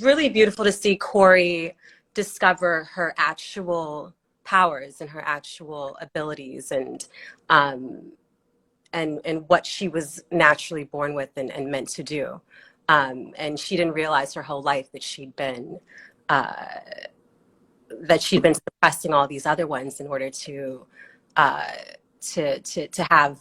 really beautiful to see Corey discover her actual powers and her actual abilities and what she was naturally born with and meant to do. And she didn't realize her whole life uh, that she'd been suppressing all these other ones in order uh, to have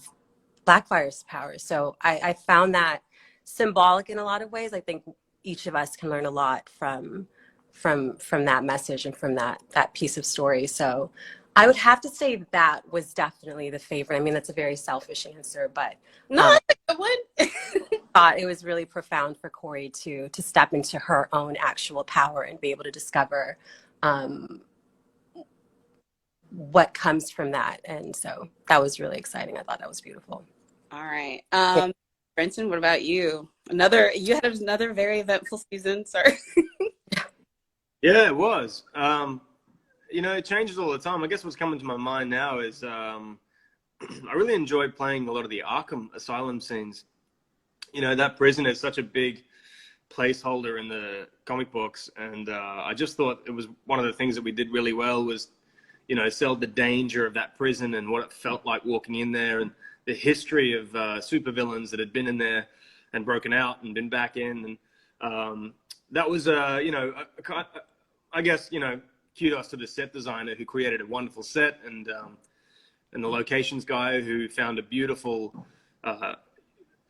Blackfire's powers. So I found that symbolic in a lot of ways. I think each of us can learn a lot from that message and from that piece of story. So I would have to say that was definitely the favorite. I mean, that's a very selfish answer, but no, that's a good one. thought it was really profound for Corey to step into her own actual power and be able to discover what comes from that. And so that was really exciting. I thought that was beautiful. All right. Brenton, what about you? You had another very eventful season. Sorry. Yeah, it was. It changes all the time. I guess what's coming to my mind now is I really enjoyed playing a lot of the Arkham Asylum scenes. That prison is such a big placeholder in the comic books. And I just thought it was one of the things that we did really well was, sell the danger of that prison and what it felt like walking in there and the history of supervillains that had been in there and broken out and been back in. And that was, I guess, kudos to the set designer who created a wonderful set and the locations guy who found a beautiful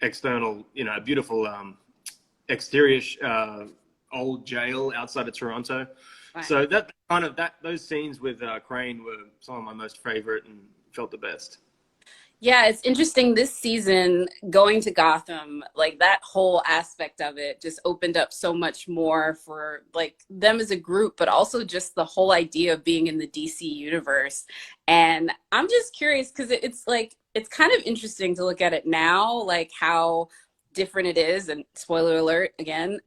external, a beautiful exterior old jail outside of Toronto. Right. So those scenes with Crane were some of my most favorite and felt the best. Yeah, it's interesting this season going to Gotham, like that whole aspect of it just opened up so much more for like them as a group, but also just the whole idea of being in the DC universe. And I'm just curious because it's kind of interesting to look at it now, like how different it is. And spoiler alert again,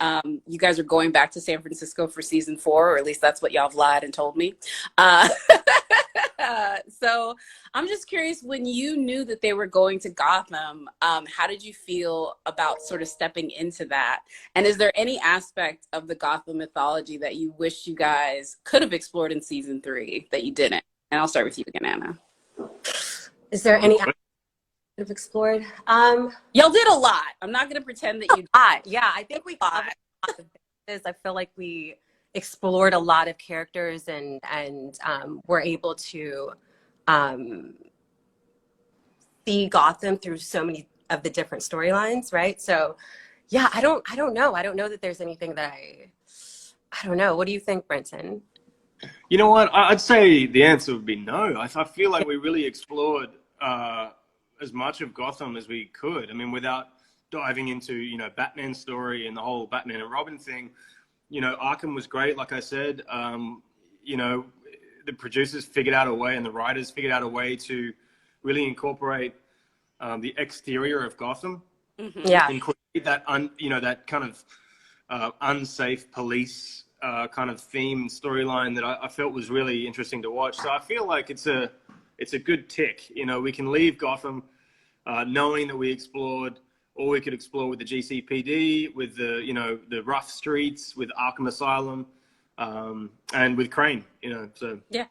you guys are going back to San Francisco for season 4, or at least that's what y'all have lied and told me. So I'm just curious, when you knew that they were going to Gotham, how did you feel about sort of stepping into that? And is there any aspect of the Gotham mythology that you wish you guys could have explored in season 3 that you didn't? And I'll start with you again, Anna. Is there any have explored? Y'all did a lot. I'm not going to pretend that you did. Yeah, I think we covered a lot of bases. I feel like we explored a lot of characters and were able to see Gotham through so many of the different storylines, right? So yeah, I don't know. I don't know that there's anything that I don't know. What do you think, Brenton? You know what? I'd say the answer would be no. I feel like we really explored as much of Gotham as we could. I mean, without diving into, Batman's story and the whole Batman and Robin thing. Arkham was great, like I said. The producers figured out a way and the writers figured out a way to really incorporate the exterior of Gotham. Mm-hmm. Yeah. And create that, that kind of unsafe police kind of theme storyline that I felt was really interesting to watch. So I feel like it's a good tick. We can leave Gotham knowing that we explored, or we could explore with the GCPD, with the rough streets, with Arkham Asylum, and with Crane. So yeah.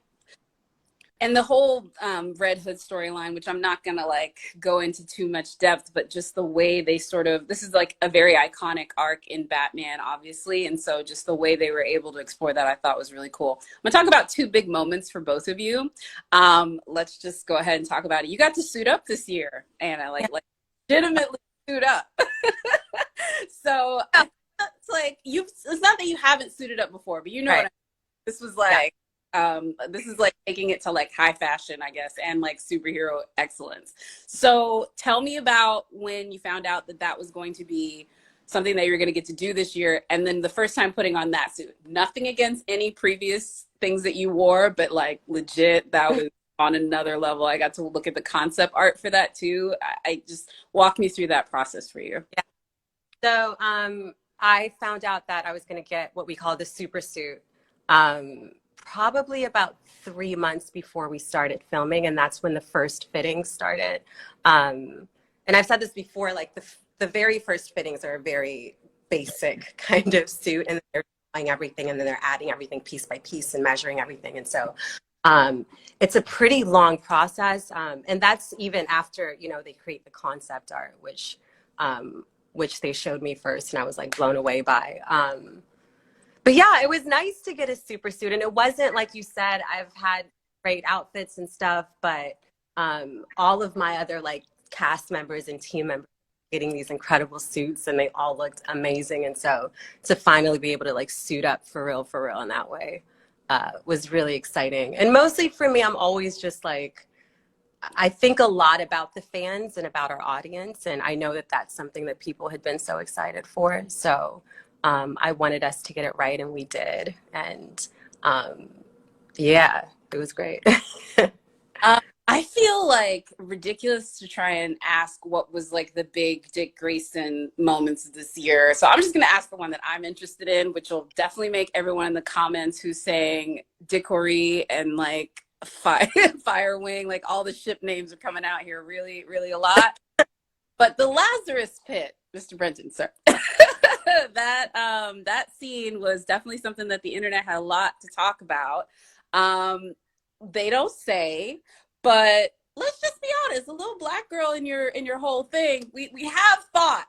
And the whole Red Hood storyline, which I'm not gonna go into too much depth, but just the way they this is like a very iconic arc in Batman, obviously. And so just the way they were able to explore that, I thought was really cool. I'm gonna talk about 2 big moments for both of you. Let's just go ahead and talk about it. You got to suit up this year, Anna, like legitimately suit up. So it's like it's not that you haven't suited up before, but right. What I mean. This was this is taking it to high fashion, I guess, and superhero excellence. So tell me about when you found out that was going to be something that you were going to get to do this year, and then the first time putting on that suit. Nothing against any previous things that you wore, but legit, that was on another level. I got to look at the concept art for that too. I just walk me through that process for you. Yeah. So I found out that I was going to get what we call the super suit probably about 3 months before we started filming, and that's when the first fittings started. And I've said this before, the very first fittings are very basic kind of suit, and they're drawing everything, and then they're adding everything piece by piece and measuring everything. And so it's a pretty long process. And that's even after, you know, they create the concept art, which they showed me first, and I was like blown away by. But yeah, it was nice to get a super suit. And it wasn't, like you said, I've had great outfits and stuff, but all of my other like cast members and team members getting these incredible suits, and they all looked amazing. And so to finally be able to like suit up for real in that way was really exciting. And mostly for me, I'm always just like, I think a lot about the fans and about our audience. And I know that that's something that people had been so excited for. So I wanted us to get it right, and we did. And yeah, it was great. I feel like ridiculous to try and ask what was like the big Dick Grayson moments this year. So I'm just going to ask the one that I'm interested in, which will definitely make everyone in the comments who's saying Dickory and like Firewing, like all the ship names are coming out here really, really a lot. But the Lazarus Pit, Mr. Brenton, sir. That scene was definitely something that the internet had a lot to talk about. They don't say, but let's just be honest, a little black girl in your whole thing, we have thoughts.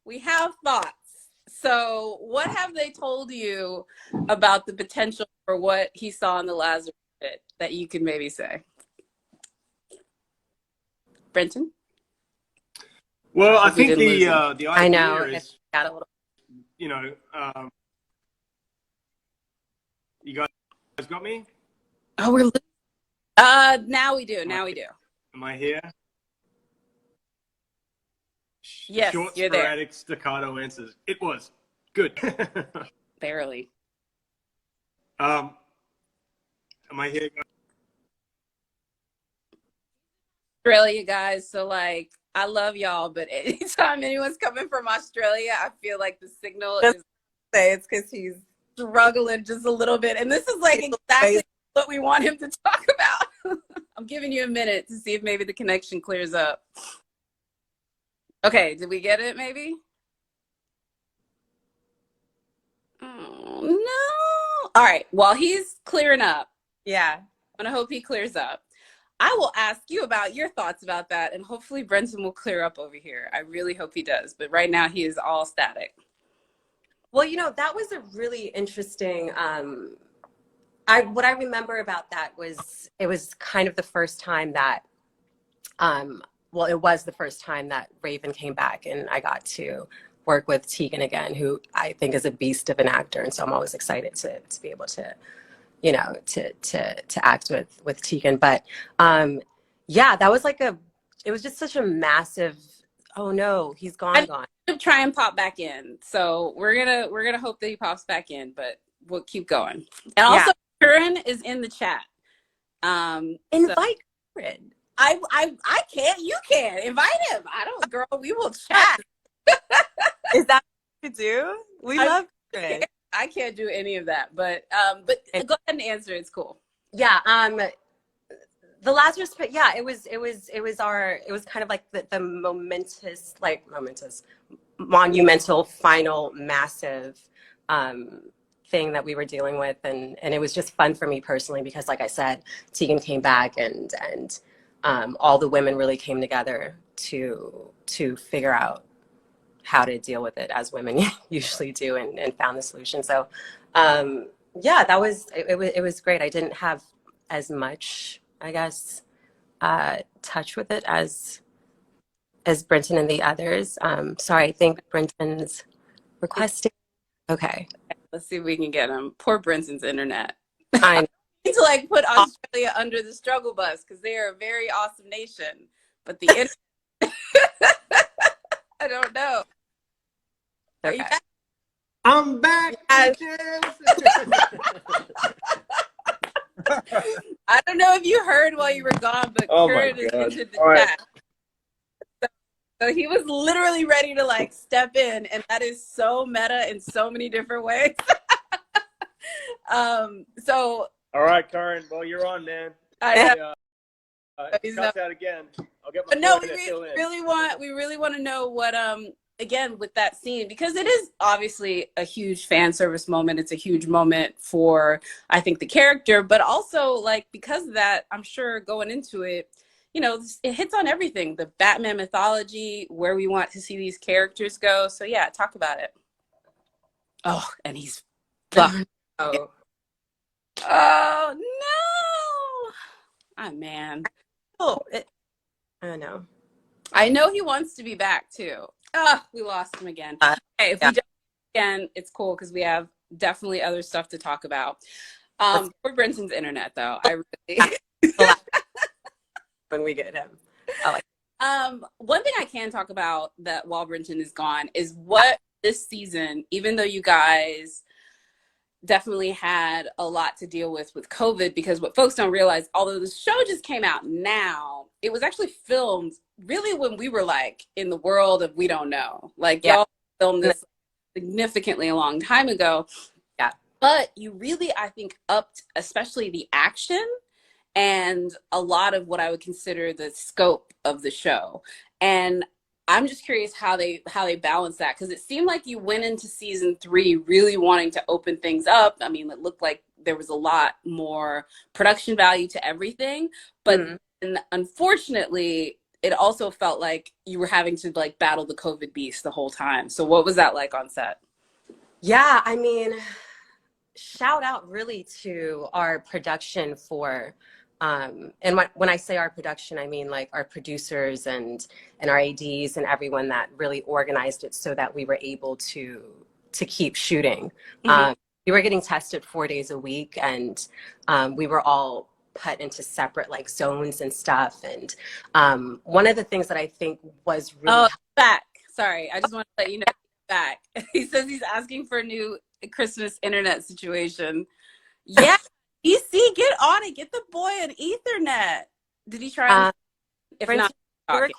We have thoughts. So what have they told you about the potential for what he saw in the Lazarus Pit that you can maybe say? Brenton? Well, I think the idea I know, is, got a little. you know, you guys got me? Oh, we're now we do. Now we do. Am I here? Yes, Short, you're there. sporadic, staccato answers. It was good. Barely. Am I here? Australia, guys. So like, I love y'all, but anytime anyone's coming from Australia, I feel like the signal is. Say it's because he's struggling just a little bit, and this is like exactly what we want him to talk about. I'm giving you a minute to see if maybe the connection clears up. Okay, did we get it maybe? Oh no. All right, while he's clearing up, yeah. and I hope he clears up, I will ask you about your thoughts about that, and hopefully Brenton will clear up over here. I really hope he does, but right now he is all static. Well, you know, that was a really interesting, what I remember about that was it was kind of the first time that, well, it was the first time that Raven came back, and I got to work with Tegan again, who I think is a beast of an actor. And so I'm always excited to be able to, you know, to act with Tegan. But yeah, that was like it was just such a massive, oh no, he's gone. Try and pop back in. So we're gonna hope that he pops back in, but we'll keep going. And also, Curran is in the chat. Invite Curran. I can't. You can invite him. I don't, girl. We will chat. Is that what you do? We love Curran. I can't do any of that, but go ahead and answer. It's cool. Yeah. The Lazarus Pit. Yeah, it was kind of like the monumental, final, massive thing that we were dealing with, and it was just fun for me personally because, like I said, Tegan came back, and all the women really came together to figure out how to deal with it as women usually do, and found the solution. So yeah, that was it was great. I didn't have as much, I guess, touch with it as Brenton and the others. Sorry, I think Brenton's requesting. Okay. Let's see if we can get him. Poor Brenton's internet. I need to like put Australia under the struggle bus because they are a very awesome nation. But the internet, I don't know. Okay. I'm back. Yes. I don't know if you heard while you were gone, but Kurt is into the chat. So he was literally ready to like step in, and that is so meta in so many different ways. So all right, Karen. Well, you're on, man. Cuts out again. I'll get my no, we really want to know again with that scene, because it is obviously a huge fan service moment. It's a huge moment for, I think, the character, but also like because of that, I'm sure going into it, you know, it hits on everything, the Batman mythology, where we want to see these characters go. So yeah, talk about it. Oh, and he's fucked. Oh, Oh no. Ah, man. oh, I don't know. I know he wants to be back too. Ah, we lost him again. Hey, if yeah. we don't again, it's cool because we have definitely other stuff to talk about. For Brenton's internet though, I really When we get him. I like one thing I can talk about that while Brenton is gone is what this season, even though you guys definitely had a lot to deal with COVID, because what folks don't realize, although the show just came out now, it was actually filmed really when we were like in the world of we don't know. Like y'all filmed this significantly a long time ago. Yeah. But you really, I think, upped especially the action and a lot of what I would consider the scope of the show. And I'm just curious how they balance that, because it seemed like you went into season 3 really wanting to open things up. I mean, it looked like there was a lot more production value to everything, but unfortunately, it also felt like you were having to like battle the COVID beast the whole time. So what was that like on set? Yeah, I mean, shout out really to our production for and when I say our production, I mean like our producers and our ADs and everyone that really organized it so that we were able to keep shooting. We were getting tested 4 days a week, and we were all put into separate like zones and stuff. And one of the things that I think was really back. Sorry, I just want to let you know back. He says he's asking for a new Christmas internet situation. Yeah. DC, get on it. Get the boy an Ethernet. Did he try? If Brenton, not,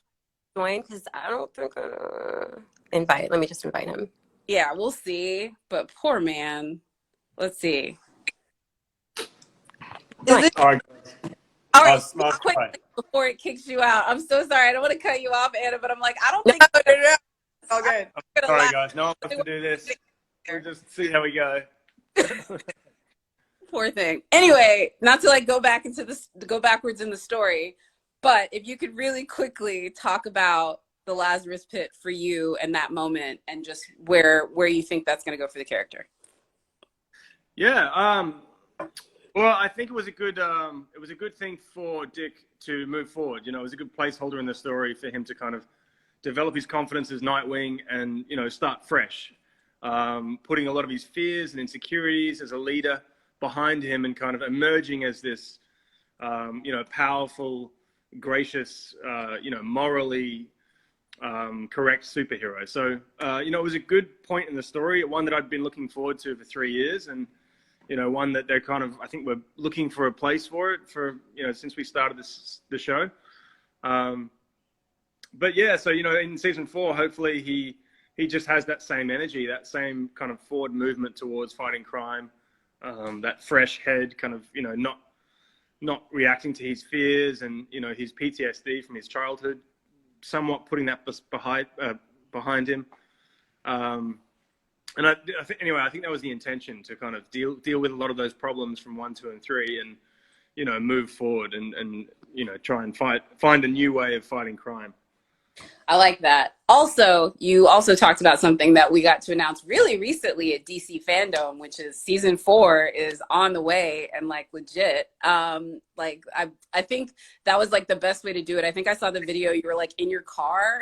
join, because I don't think invite. Let me just invite him. Yeah, we'll see. But poor man. Let's see. All right. All right, quick before it kicks you out. I'm so sorry. I don't want to cut you off, Anna, but I'm like, I don't think. No. Okay. Sorry, guys. No one wants to do this. We'll just see how we go. Poor thing. Anyway, not to like go backwards in the story, but if you could really quickly talk about the Lazarus Pit for you and that moment, and just where you think that's going to go for the character. Yeah. Well, I think it was a good thing for Dick to move forward. You know, it was a good placeholder in the story for him to kind of develop his confidence as Nightwing and, you know, start fresh, putting a lot of his fears and insecurities as a leader behind him and kind of emerging as this, you know, powerful, gracious, you know, morally correct superhero. So, you know, it was a good point in the story, one that I'd been looking forward to for 3 years, and, you know, one that they're kind of, I think we're looking for a place for it for, you know, since we started the show. But yeah, so, you know, in season 4, hopefully he just has that same energy, that same kind of forward movement towards fighting crime, that fresh head, kind of, you know, not reacting to his fears and, you know, his PTSD from his childhood, somewhat putting that behind him. And I think, anyway, I think that was the intention, to kind of deal with a lot of those problems from 1, 2, and 3, and, you know, move forward and you know, try and find a new way of fighting crime. I like that. Also, you also talked about something that we got to announce really recently at DC Fandom, which is season 4 is on the way and like legit. Like I think that was like the best way to do it. I think I saw the video. You were like in your car.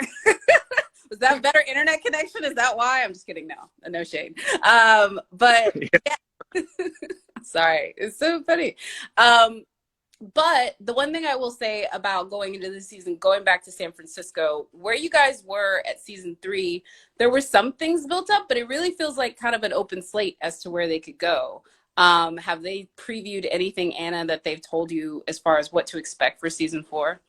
Was that better internet connection? Is that why? I'm just kidding. No shade. But yeah. Sorry, it's so funny. But the one thing I will say about going into this season, going back to San Francisco, where you guys were at season 3, there were some things built up, but it really feels like kind of an open slate as to where they could go. Have they previewed anything, Anna, that they've told you as far as what to expect for season 4?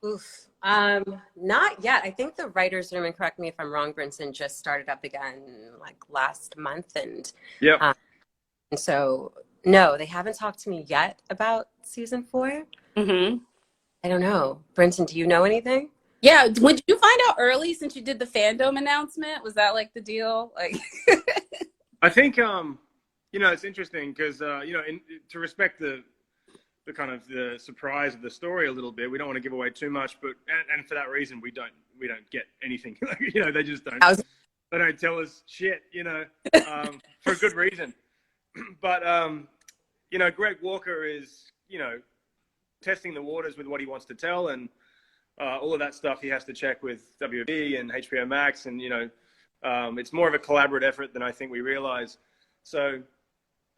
Oof. Not yet. I think the writers' room, and correct me if I'm wrong, Brenton, just started up again like last month, and yeah. And so no, they haven't talked to me yet about season 4. Mm-hmm. I don't know. Brenton, do you know anything? Yeah, would you find out early since you did the fandom announcement? Was that like the deal? Like, I think it's interesting because to respect the kind of the surprise of the story a little bit, we don't want to give away too much, but and for that reason we don't get anything. They just don't. They don't tell us shit. For a good reason. But Greg Walker is testing the waters with what he wants to tell, and all of that stuff he has to check with WB and HBO Max, and it's more of a collaborative effort than I think we realize. So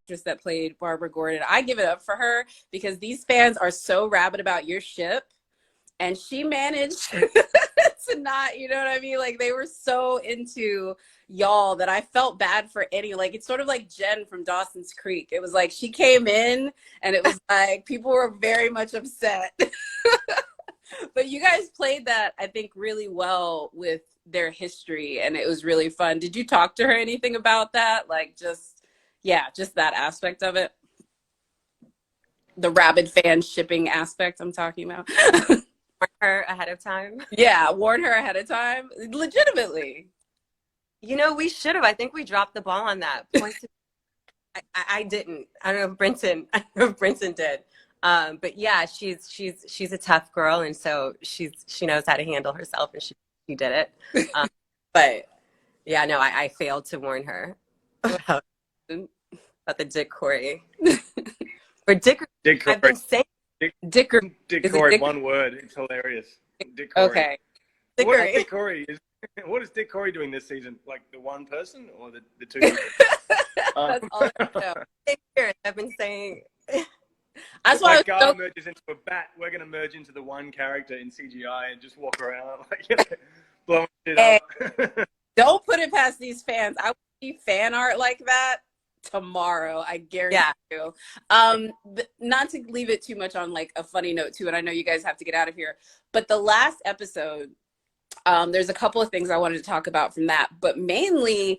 just that played Barbara Gordon, I give it up for her because these fans are so rabid about your ship, and she managed to not, you know what I mean? Like, they were so into y'all that I felt bad for any, like, it's sort of like Jen from Dawson's Creek. It was like she came in and it was like people were very much upset. But you guys played that, I think, really well with their history, and it was really fun. Did you talk to her anything about that? Like, just that aspect of it? The rabid fan shipping aspect I'm talking about. Warn her ahead of time. Yeah, warn her ahead of time. Legitimately. We should have. I think we dropped the ball on that. I didn't. I don't know if Brenton did. But yeah, she's a tough girl, and so she knows how to handle herself, and she did it. But yeah, no, I failed to warn her about the Dick Corey. Or Dick Corey. I've been saying Dick Corey, one word. It's hilarious. Dick Corey. Okay. Dick Corey is. What is Dick Corey doing this season? Like the one person or the two people? That's all I know. I've been saying. That's why like Gar merges into a bat. We're going to merge into the one character in CGI and just walk around blowing shit up. Don't put it past these fans. I will see fan art like that tomorrow. I guarantee you. Not to leave it too much on like a funny note too, and I know you guys have to get out of here, but the last episode, there's a couple of things I wanted to talk about from that, but mainly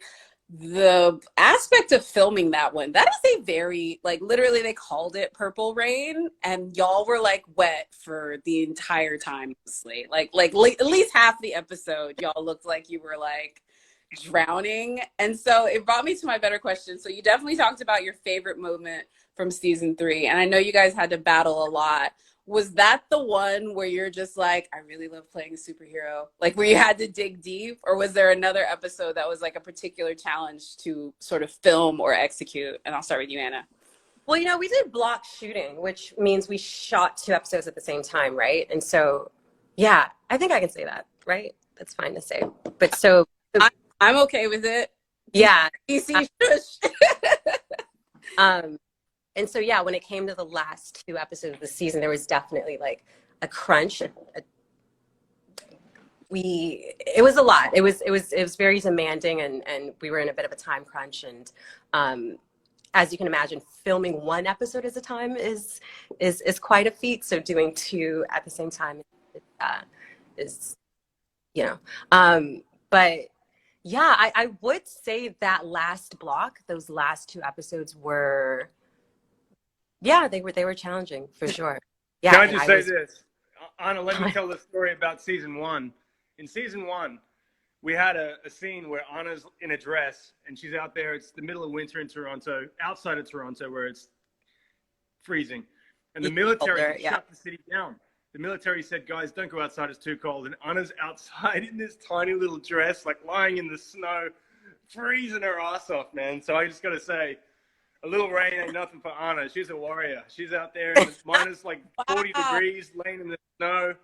the aspect of filming that one. That is a very, like, literally they called it Purple Rain, and y'all were like wet for the entire time, mostly. Like at least half the episode y'all looked like you were like drowning. And so it brought me to my better question. So you definitely talked about your favorite moment from season 3, and I know you guys had to battle a lot. Was that the one where you're just like, I really love playing a superhero? Like, where you had to dig deep? Or was there another episode that was like a particular challenge to sort of film or execute? And I'll start with you, Anna. Well, we did block shooting, which means we shot 2 episodes at the same time, right? And so, yeah, I think I can say that, right? That's fine to say. But so... I'm okay with it. Yeah. DC shush. And so, yeah, when it came to the last 2 episodes of the season, there was definitely like a crunch. It was a lot. It was very demanding, and we were in a bit of a time crunch. And as you can imagine, filming 1 episode at a time is quite a feat. So doing 2 at the same time is. But yeah, I would say that last block, those last 2 episodes were. Yeah, they were challenging for sure. Yeah. Can I just say this? Anna, let me tell the story about season 1. In season 1, we had a scene where Anna's in a dress and she's out there. It's the middle of winter in Toronto, outside of Toronto, where it's freezing. And the military shut the city down. The military said, guys, don't go outside. It's too cold. And Anna's outside in this tiny little dress, like lying in the snow, freezing her ass off, man. So I just got to say, a little rain ain't nothing for Anna. She's a warrior. She's out there in minus like 40 degrees, laying in the snow.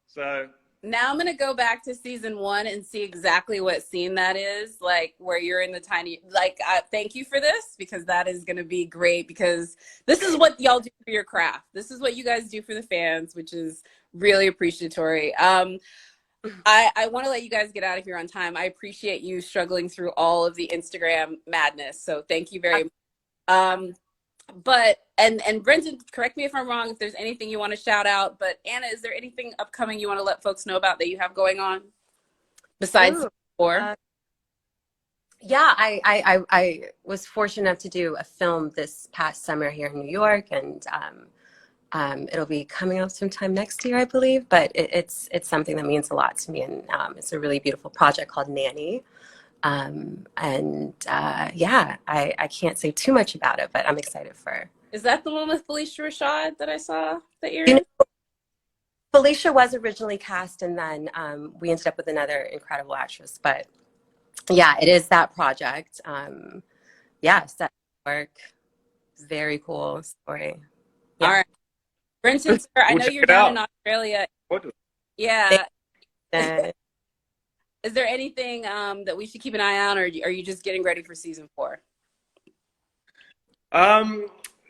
So now I'm gonna go back to season 1 and see exactly what scene that is, like where you're in the tiny. Like, thank you for this, because that is gonna be great. Because this is what y'all do for your craft. This is what you guys do for the fans, which is really appreciatory. I want to let you guys get out of here on time. I appreciate you struggling through all of the Instagram madness. So thank you very much. But Brenton, correct me if I'm wrong, if there's anything you want to shout out, but Anna, is there anything upcoming you want to let folks know about that you have going on besides 4? Yeah, I was fortunate enough to do a film this past summer here in New York, and It'll be coming out sometime next year, I believe, but it's something that means a lot to me, and it's a really beautiful project called Nanny. Yeah, I can't say too much about it, but I'm excited for. Is that the one with Felicia Rashad that I saw that you're You in? know, Felicia was originally cast, and then we ended up with another incredible actress. But yeah, it is that project. Yeah, set work, very cool story. All Yeah. right. Brenton, sir, I We'll know check you're it down in out. Australia. What? Yeah. And Is there anything that we should keep an eye on, or are you just getting ready for season 4?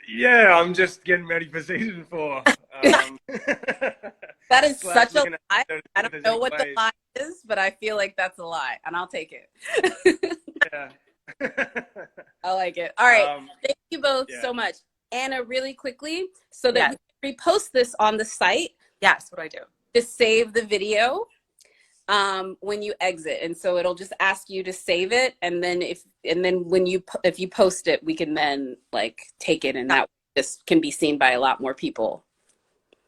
Yeah, I'm just getting ready for season 4. That is Slash such a looking lie. at if I don't there's know any what the ways. lie is, but I feel like that's a lie, and I'll take it. Yeah. I like it. All right. Um, Thank you both yeah. so much. Anna, really quickly, so that yes, we can repost this on the site, yes, what do I do? just save the video when you exit. And so it'll just ask you to save it. And then if you post it, we can then like take it, and that just can be seen by a lot more people.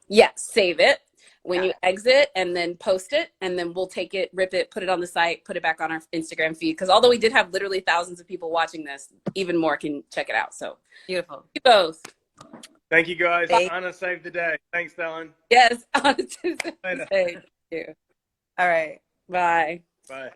Yes, save it when you exit, and then post it, and then we'll take it, rip it, put it on the site, put it back on our Instagram feed. Because although we did have literally thousands of people watching this, even more can check it out. So Beautiful. you both. Thank you, guys. Thank Anna saved the day. Thanks, Dylan. Yes. Later. Thank you. All right. Bye. Bye.